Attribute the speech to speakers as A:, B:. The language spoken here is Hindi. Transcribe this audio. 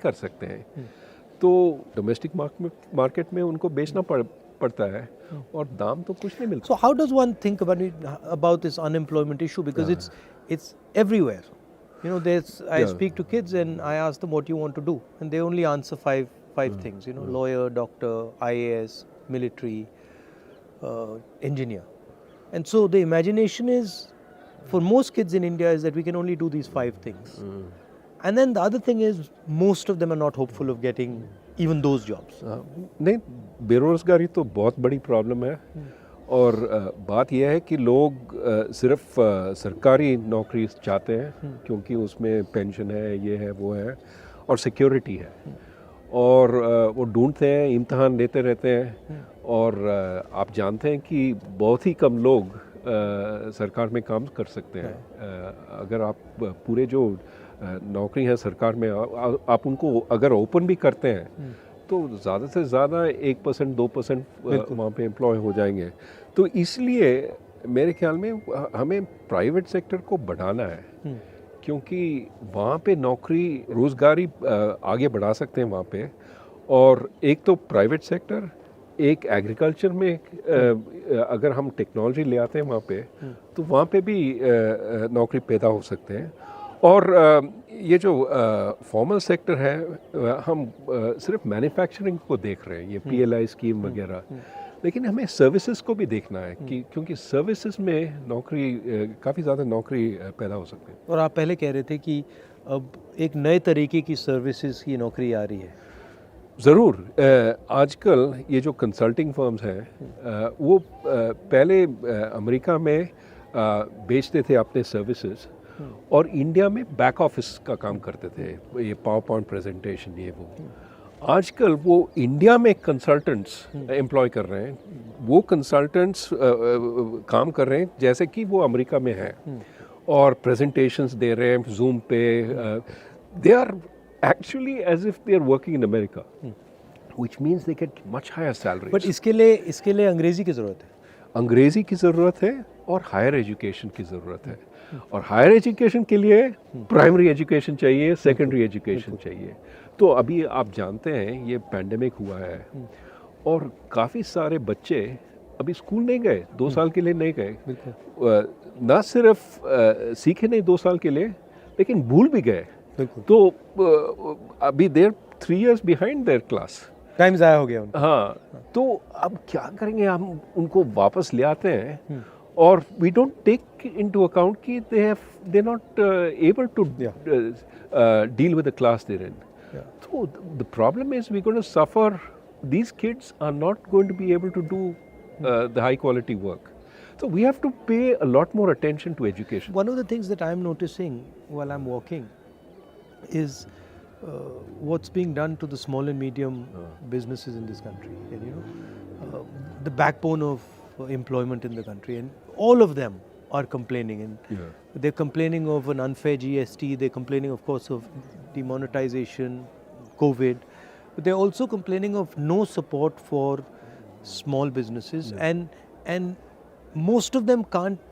A: कर सकते हैं। तो डोमेस्टिक मार्केट में उनको बेचना पड़ता है और दाम तो कुछ नहीं मिलता।
B: So how does one think about this unemployment issue? Because it's everywhere. You know, I speak to kids and I ask them what you want to do, and they only answer five things. You know, lawyer, doctor, IAS, military, engineer. And so the imagination is, for most kids in India, is that we can only do these 5 things. And then the other thing is, most of them are not hopeful of getting even those jobs.
A: नहीं, बेरोजगारी तो बहुत बड़ी प्रॉब्लम है। और बात यह है कि लोग सिर्फ सरकारी नौकरी चाहते हैं क्योंकि उसमें पेंशन है, ये है, वो है और सिक्योरिटी है। और वो ढूंढते हैं, इम्तहान देते रहते हैं। और आप जानते हैं कि बहुत ही कम लोग सरकार में काम कर सकते हैं। अगर आप पूरे जो नौकरी है सरकार में आप उनको अगर ओपन भी करते हैं तो ज़्यादा से ज़्यादा 1% 2% वहाँ पे एम्प्लॉय हो जाएंगे। तो इसलिए मेरे ख्याल में हमें प्राइवेट सेक्टर को बढ़ाना है क्योंकि वहाँ पे नौकरी रोज़गारी आगे बढ़ा सकते हैं वहाँ पे। और एक तो प्राइवेट सेक्टर, एक एग्रीकल्चर में अगर हम टेक्नोलॉजी ले आते हैं वहाँ पे तो वहाँ पे भी नौकरी पैदा हो सकते हैं। और ये जो फॉर्मल सेक्टर है हम सिर्फ मैन्युफैक्चरिंग को देख रहे हैं, ये PLI स्कीम वगैरह, लेकिन हमें सर्विसेज को भी देखना है कि क्योंकि सर्विसेज में नौकरी काफ़ी ज़्यादा नौकरी पैदा हो सकती है।
B: और आप पहले कह रहे थे कि अब एक नए तरीके की सर्विसेज की नौकरी आ रही है।
A: ज़रूर। आजकल ये जो कंसल्टिंग फर्म्स हैं वो पहले अमेरिका में बेचते थे अपने सर्विसेज और इंडिया में बैक ऑफिस का काम करते थे, ये पावर पॉइंट प्रेजेंटेशन, ये वो। आजकल वो इंडिया में कंसल्टेंट्स एम्प्लॉय कर रहे हैं। वो कंसल्टेंट्स काम कर रहे हैं जैसे कि वो अमेरिका में हैं और प्रेजेंटेशंस दे रहे हैं जूम पे। They are actually as if they are working in America, which means they get much higher salaries.
B: But इसके लिए अंग्रेजी की ज़रूरत है।
A: अंग्रेजी की ज़रूरत है और हायर एजुकेशन की ज़रूरत है। और हायर एजुकेशन के लिए प्राइमरी एजुकेशन चाहिए, सेकेंडरी एजुकेशन चाहिए। तो अभी आप जानते हैं ये पैंडेमिक हुआ है और काफ़ी सारे बच्चे अभी स्कूल नहीं गए, 2 साल के लिए नहीं गए। ना सिर्फ सीखे नहीं 2 साल के लिए, लेकिन भूल भी गए। तो अभी देर 3 years behind there class,
B: time ज़ाया हो गया उनका।
A: हाँ, तो अब क्या करेंगे, हम उनको वापस ले आते हैं और we don't take into account कि they not able to deal with the class there in. So the problem is we're going to suffer. These kids are not going to be able to do the high quality work. So we have to pay a lot more attention to education.
B: One of the things that I'm noticing while I'm walking is what's being done to the small and medium businesses in this country. And you know, the backbone of employment in the country, and all of them are complaining. And they're complaining of an unfair GST. They're complaining, of course, of demonetization, COVID, but they're also complaining of no support for small businesses, and most of them can't